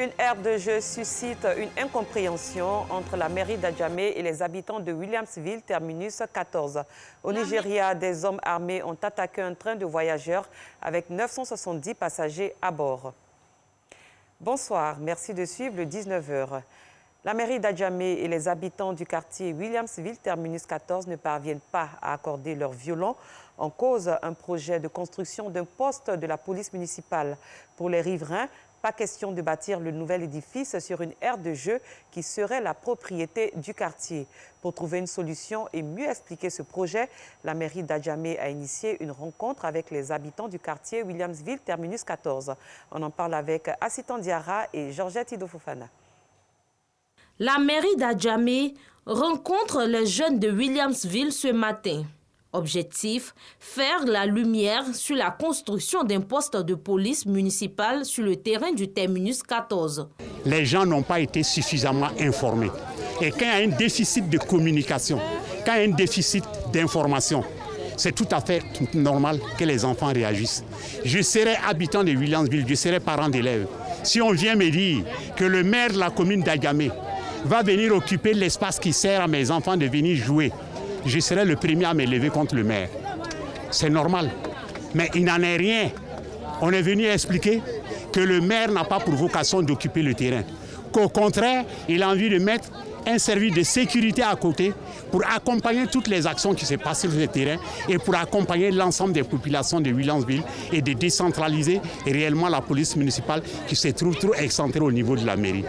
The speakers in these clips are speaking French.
Une aire de jeu suscite une incompréhension entre la mairie d'Adjamé et les habitants de Williamsville, terminus 14. Au Nigeria, des hommes armés ont attaqué un train de voyageurs avec 970 passagers à bord. Bonsoir, merci de suivre le 19h. La mairie d'Adjamé et les habitants du quartier Williamsville, terminus 14, ne parviennent pas à accorder leur violon. En cause, un projet de construction d'un poste de la police municipale. Pour les riverains, pas question de bâtir le nouvel édifice sur une aire de jeu qui serait la propriété du quartier. Pour trouver une solution et mieux expliquer ce projet, la mairie d'Adjamé a initié une rencontre avec les habitants du quartier Williamsville, terminus 14. On en parle avec Assitan Diarra et Georgette Idofofana. La mairie d'Adjamé rencontre les jeunes de Williamsville ce matin. Objectif, faire la lumière sur la construction d'un poste de police municipale sur le terrain du terminus 14. Les gens n'ont pas été suffisamment informés. Et quand il y a un déficit de communication, quand il y a un déficit d'information, c'est tout à fait normal que les enfants réagissent. Je serai habitant de Williamsville, je serai parent d'élèves. Si on vient me dire que le maire de la commune d'Adjamé va venir occuper l'espace qui sert à mes enfants de venir jouer, je serai le premier à me lever contre le maire. C'est normal. Mais il n'en est rien. On est venu expliquer que le maire n'a pas pour vocation d'occuper le terrain. Qu'au contraire, il a envie de mettre un service de sécurité à côté pour accompagner toutes les actions qui se passent sur le terrain et pour accompagner l'ensemble des populations de Williamsville et de décentraliser réellement la police municipale qui se trouve trop excentrée au niveau de la mairie.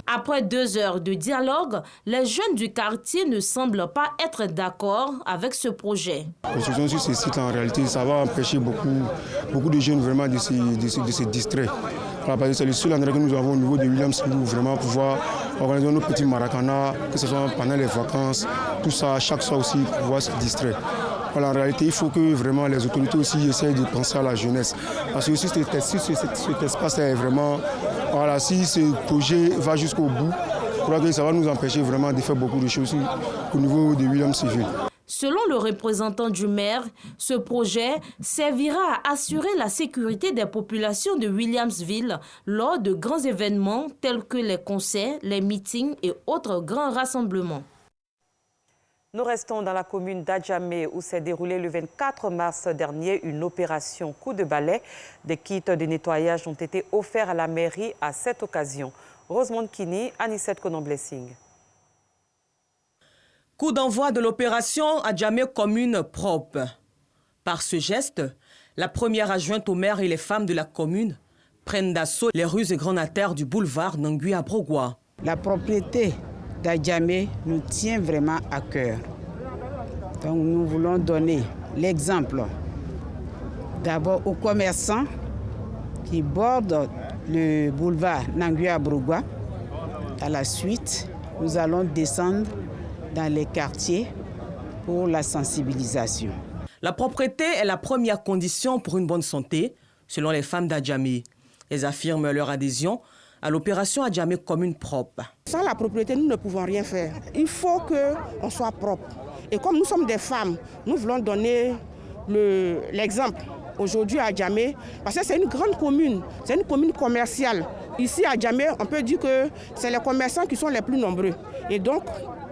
Après 2 heures de dialogue, les jeunes du quartier ne semblent pas être d'accord avec ce projet. La construction sur ce site, en réalité, ça va empêcher beaucoup de jeunes vraiment de se distraire. Parce que c'est le seul endroit que nous avons au niveau de Williamsville pour vraiment pouvoir organiser nos petits maracana, que ce soit pendant les vacances, tout ça, chaque soir aussi, pour pouvoir se distraire. Voilà, en réalité, il faut que vraiment les autorités aussi essayent de penser à la jeunesse. Parce que si cet espace est vraiment... Voilà, si ce projet va jusqu'au bout, je crois que ça va nous empêcher vraiment de faire beaucoup de choses au niveau de Williamsville. Selon le représentant du maire, ce projet servira à assurer la sécurité des populations de Williamsville lors de grands événements tels que les concerts, les meetings et autres grands rassemblements. Nous restons dans la commune d'Adjamé où s'est déroulée le 24 mars dernier une opération coup de balai. Des kits de nettoyage ont été offerts à la mairie à cette occasion. Rosemonde Kini, Anissette Konon-Blessing. Coup d'envoi de l'opération Adjamé commune propre. Par ce geste, la première adjointe au maire et les femmes de la commune prennent d'assaut les rues et grandes artères du boulevard Nangui à Brogua. La propriété d'Adjamé nous tient vraiment à cœur. Donc nous voulons donner l'exemple d'abord aux commerçants qui bordent le boulevard Nangui à Brogua. À la suite, nous allons descendre dans les quartiers pour la sensibilisation. La propreté est la première condition pour une bonne santé, selon les femmes d'Adjamé. Elles affirment leur adhésion à l'opération Adjamé commune propre. Sans la propriété, nous ne pouvons rien faire. Il faut qu'on soit propre. Et comme nous sommes des femmes, nous voulons donner l'exemple aujourd'hui à Adjamé, parce que c'est une grande commune, c'est une commune commerciale. Ici à Adjamé, on peut dire que c'est les commerçants qui sont les plus nombreux. Et donc,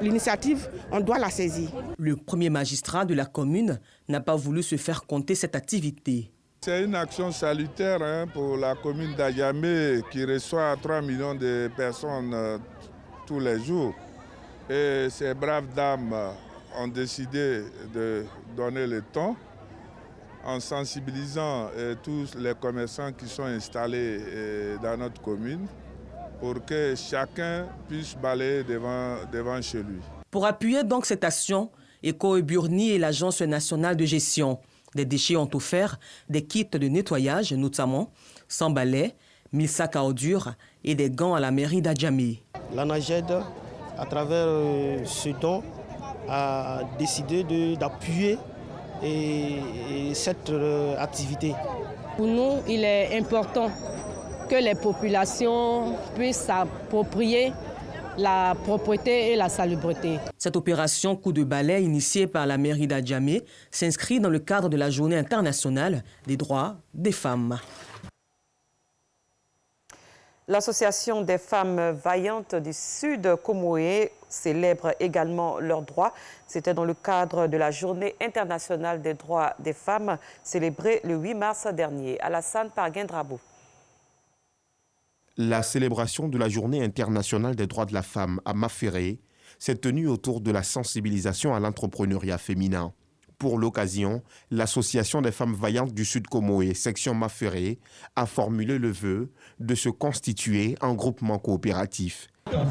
l'initiative, on doit la saisir. Le premier magistrat de la commune n'a pas voulu se faire compter cette activité. C'est une action salutaire pour la commune d'Adjamé qui reçoit 3 millions de personnes tous les jours. Et ces braves dames ont décidé de donner le ton en sensibilisant tous les commerçants qui sont installés dans notre commune pour que chacun puisse balayer devant chez lui. Pour appuyer donc cette action, Eco et Burni et l'Agence nationale de gestion des déchets ont offert des kits de nettoyage, notamment 100 balais, 1000 sacs à ordures et des gants à la mairie d'Adjamé. L'ANAGED, à travers ce don, a décidé d'appuyer cette activité. Pour nous, il est important que les populations puissent s'approprier la propreté et la salubrité. Cette opération coup de balai initiée par la mairie d'Adjamé s'inscrit dans le cadre de la Journée internationale des droits des femmes. L'Association des femmes vaillantes du Sud Comoé célèbre également leurs droits. C'était dans le cadre de la Journée internationale des droits des femmes, célébrée le 8 mars dernier. Alassane Parguin-Drabo. La célébration de la Journée internationale des droits de la femme à Maféré s'est tenue autour de la sensibilisation à l'entrepreneuriat féminin. Pour l'occasion, l'Association des femmes vaillantes du Sud Comoé, section Maféré, a formulé le vœu de se constituer en groupement coopératif.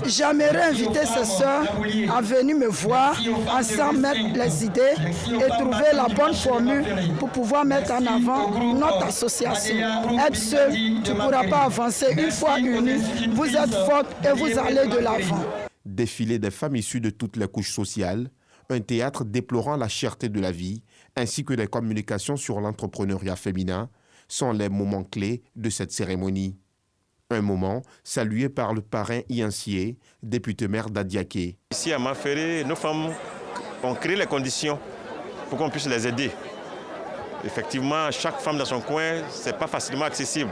J'aimerais inviter ces sœurs à venir me voir, ensemble mettre les idées et trouver la bonne formule pour pouvoir mettre en avant notre association. Être seul, tu ne pourras pas avancer. Une fois unis, vous êtes fortes et vous allez de l'avant. Défilé des femmes issues de toutes les couches sociales, un théâtre déplorant la cherté de la vie, ainsi que des communications sur l'entrepreneuriat féminin, sont les moments clés de cette cérémonie. Un moment salué par le parrain Iancié, député-maire d'Adiaké. Ici à Maféré, nos femmes ont créé les conditions pour qu'on puisse les aider. Effectivement, chaque femme dans son coin, ce n'est pas facilement accessible.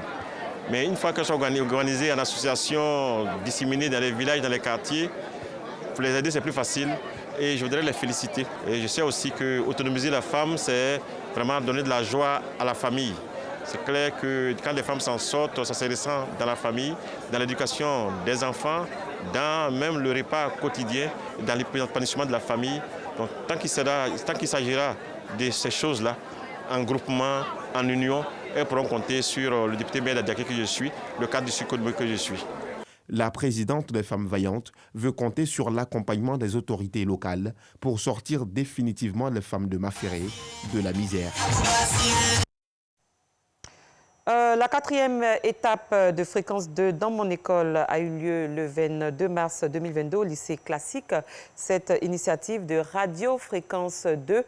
Mais une fois qu'elles sont organisées en association, disséminées dans les villages, dans les quartiers, pour les aider, c'est plus facile. Et je voudrais les féliciter. Et je sais aussi que autonomiser la femme, c'est vraiment donner de la joie à la famille. C'est clair que quand les femmes s'en sortent, ça se ressent dans la famille, dans l'éducation des enfants, dans même le repas quotidien, dans l'épanouissement de la famille. Donc tant qu'il s'agira de ces choses-là, en groupement, en union, elles pourront compter sur le député maire d'Adiaké que je suis, le cadre du Sud Comoé que je suis. La présidente des femmes vaillantes veut compter sur l'accompagnement des autorités locales pour sortir définitivement les femmes de Maféré de la misère. La 4e étape de Fréquence 2 dans mon école a eu lieu le 22 mars 2022 au lycée classique. Cette initiative de Radio Fréquence 2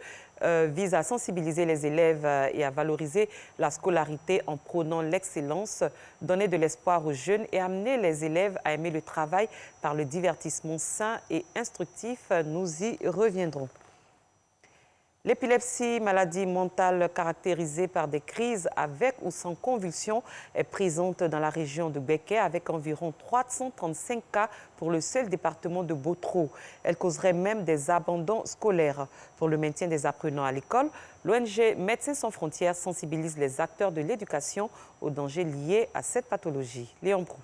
vise à sensibiliser les élèves et à valoriser la scolarité en prônant l'excellence, donner de l'espoir aux jeunes et amener les élèves à aimer le travail par le divertissement sain et instructif. Nous y reviendrons. L'épilepsie, maladie mentale caractérisée par des crises avec ou sans convulsion, est présente dans la région de Béké avec environ 335 cas pour le seul département de Botro. Elle causerait même des abandons scolaires. Pour le maintien des apprenants à l'école, l'ONG Médecins sans frontières sensibilise les acteurs de l'éducation aux dangers liés à cette pathologie. Léon Brou.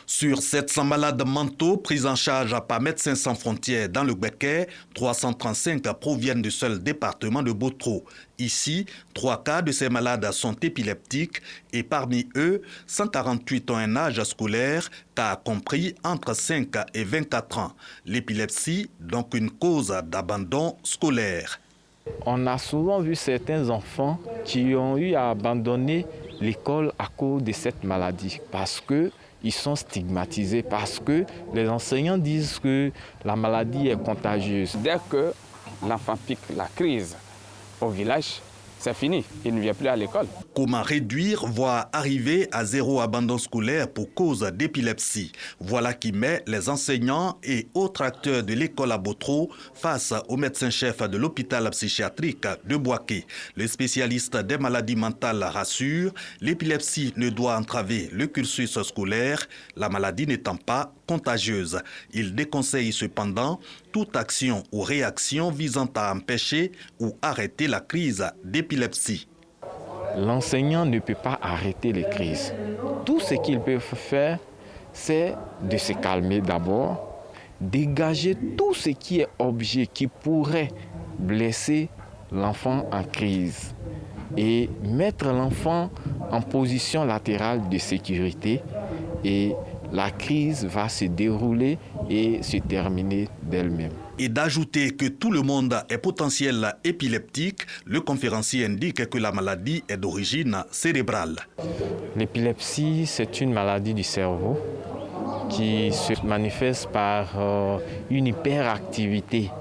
Sur 700 malades mentaux pris en charge par Médecins sans frontières dans le Béké, 335 proviennent du seul département de Botro. Ici, 3 cas de ces malades sont épileptiques et parmi eux, 148 ont un âge scolaire car compris entre 5 et 24 ans. L'épilepsie, donc une cause d'abandon scolaire. On a souvent vu certains enfants qui ont eu à abandonner l'école à cause de cette maladie parce qu'ils sont stigmatisés, parce que les enseignants disent que la maladie est contagieuse. Dès que l'enfant pique la crise au village, c'est fini, il ne vient plus à l'école. Comment réduire, voire arriver à zéro abandon scolaire pour cause d'épilepsie? Voilà qui met les enseignants et autres acteurs de l'école à Botro face au médecin-chef de l'hôpital psychiatrique de Boaké. Le spécialiste des maladies mentales rassure, l'épilepsie ne doit entraver le cursus scolaire, la maladie n'étant pas contagieuse. Il déconseille cependant toute action ou réaction visant à empêcher ou arrêter la crise d'épilepsie. L'enseignant ne peut pas arrêter les crises. Tout ce qu'il peut faire, c'est de se calmer d'abord, dégager tout ce qui est objet qui pourrait blesser l'enfant en crise et mettre l'enfant en position latérale de sécurité et la crise va se dérouler et se terminer d'elle-même. Et d'ajouter que tout le monde est potentiel épileptique, le conférencier indique que la maladie est d'origine cérébrale. L'épilepsie, c'est une maladie du cerveau qui se manifeste par une hyperactivité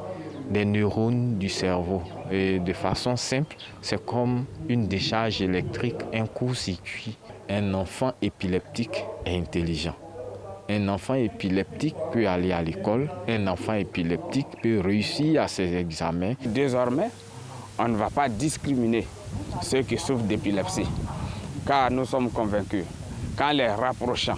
des neurones du cerveau. Et de façon simple, c'est comme une décharge électrique, un court-circuit. Un enfant épileptique est intelligent. Un enfant épileptique peut aller à l'école. Un enfant épileptique peut réussir à ses examens. Désormais, on ne va pas discriminer ceux qui souffrent d'épilepsie, car nous sommes convaincus qu'en les rapprochant,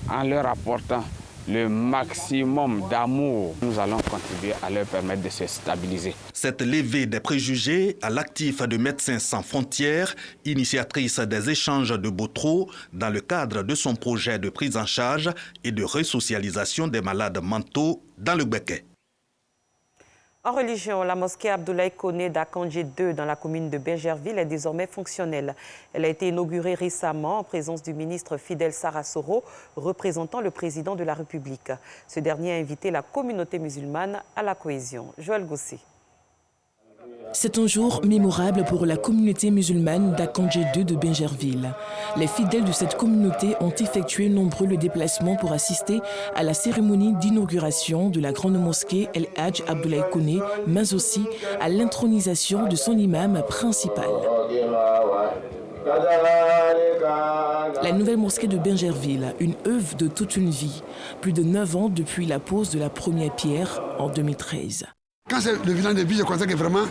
en leur apportant le maximum d'amour, nous allons contribuer à leur permettre de se stabiliser. Cette levée des préjugés à l'actif de Médecins sans frontières, initiatrice des échanges de Botro, dans le cadre de son projet de prise en charge et de resocialisation des malades mentaux dans le Gbeke. En religion, la mosquée Abdoulaye Koné d'Akandjé 2 dans la commune de Bingerville est désormais fonctionnelle. Elle a été inaugurée récemment en présence du ministre Fidel Sarasoro, représentant le président de la République. Ce dernier a invité la communauté musulmane à la cohésion. Joël Gossi. C'est un jour mémorable pour la communauté musulmane d'Akandjé 2 de Bingerville. Les fidèles de cette communauté ont effectué nombreux déplacements pour assister à la cérémonie d'inauguration de la grande mosquée El Hadj Abdoulaye Koné, mais aussi à l'intronisation de son imam principal. La nouvelle mosquée de Bingerville, une œuvre de toute une vie, plus de 9 ans depuis la pose de la première pierre en 2013. Quand c'est le village de vie, je constate que vraiment,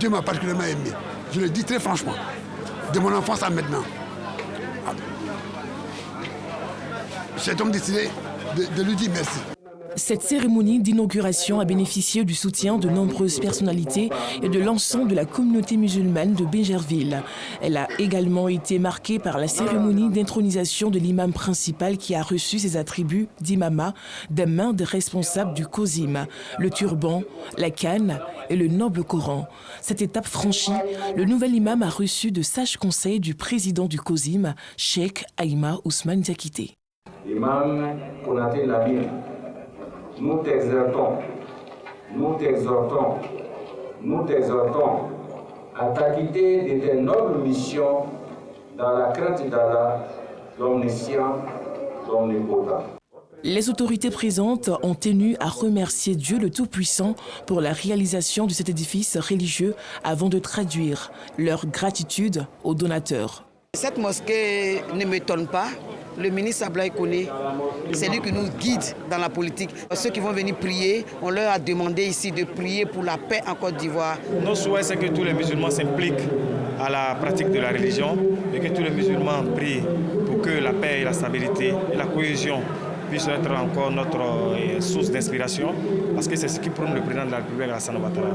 Dieu m'a particulièrement aimé. Je le dis très franchement, de mon enfance à maintenant. J'ai donc décidé de lui dire merci. Cette cérémonie d'inauguration a bénéficié du soutien de nombreuses personnalités et de l'ensemble de la communauté musulmane de Bingerville. Elle a également été marquée par la cérémonie d'intronisation de l'imam principal qui a reçu ses attributs d'imama des mains des responsables du COSIM, le turban, la canne et le noble Coran. Cette étape franchie, le nouvel imam a reçu de sages conseils du président du COSIM, Cheikh Aïma Ousmane Diakité. Imam Konaté Labir, nous t'exhortons à t'acquitter de tes nobles missions dans la crainte d'Allah, l'omniscient, l'omnipotent. Les autorités présentes ont tenu à remercier Dieu le Tout-Puissant pour la réalisation de cet édifice religieux avant de traduire leur gratitude aux donateurs. Cette mosquée ne m'étonne pas. Le ministre Abdoulaye Koné, c'est lui qui nous guide dans la politique. Ceux qui vont venir prier, on leur a demandé ici de prier pour la paix en Côte d'Ivoire. Nos souhaits, c'est que tous les musulmans s'impliquent à la pratique de la religion et que tous les musulmans prient pour que la paix et la stabilité et la cohésion puissent être encore notre source d'inspiration, parce que c'est ce qui prône le président de la République, Alassane Ouattara.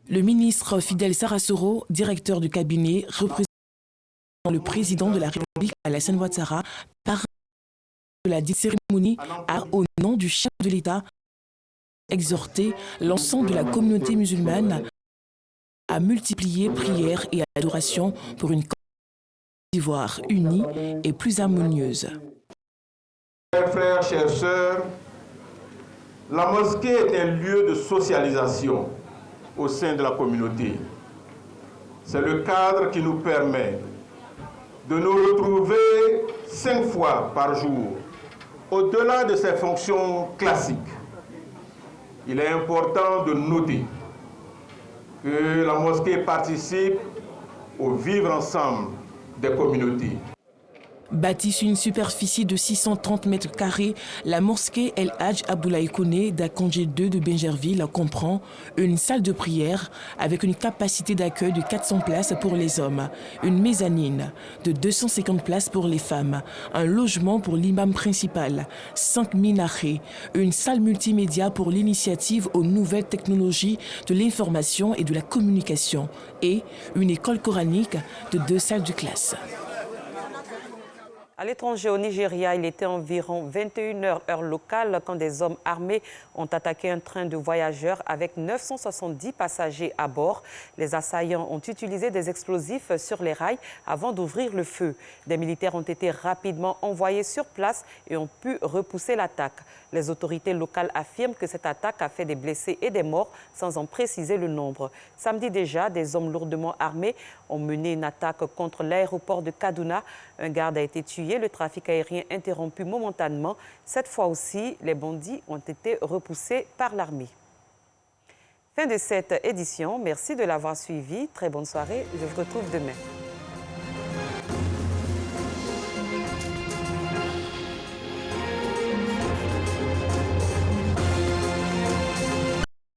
Le ministre Fidel Sarasoro, directeur du cabinet, représente le président de la République, Alassane Ouattara, par de la cérémonie a, au nom du chef de l'État, exhorté l'ensemble de la communauté musulmane à multiplier prières et adorations pour une Côte d'Ivoire unie et plus harmonieuse. Chers frères, chères sœurs, la mosquée est un lieu de socialisation au sein de la communauté. C'est le cadre qui nous permet de nous retrouver 5 fois par jour. Au-delà de ses fonctions classiques, il est important de noter que la mosquée participe au vivre ensemble des communautés. Bâtie sur une superficie de 630 mètres carrés, la mosquée El Hadj Abdoulaye Koné d'Akandjé 2 de Bingerville comprend une salle de prière avec une capacité d'accueil de 400 places pour les hommes, une mezzanine de 250 places pour les femmes, un logement pour l'imam principal, 5 minarets, une salle multimédia pour l'initiative aux nouvelles technologies de l'information et de la communication et une école coranique de 2 salles de classe. À l'étranger, au Nigeria, il était environ 21h heure locale quand des hommes armés ont attaqué un train de voyageurs avec 970 passagers à bord. Les assaillants ont utilisé des explosifs sur les rails avant d'ouvrir le feu. Des militaires ont été rapidement envoyés sur place et ont pu repousser l'attaque. Les autorités locales affirment que cette attaque a fait des blessés et des morts sans en préciser le nombre. Samedi déjà, des hommes lourdement armés ont mené une attaque contre l'aéroport de Kaduna. Un garde a été tué, le trafic aérien interrompu momentanément. Cette fois aussi, les bandits ont été repoussés par l'armée. Fin de cette édition. Merci de l'avoir suivi. Très bonne soirée. Je vous retrouve demain.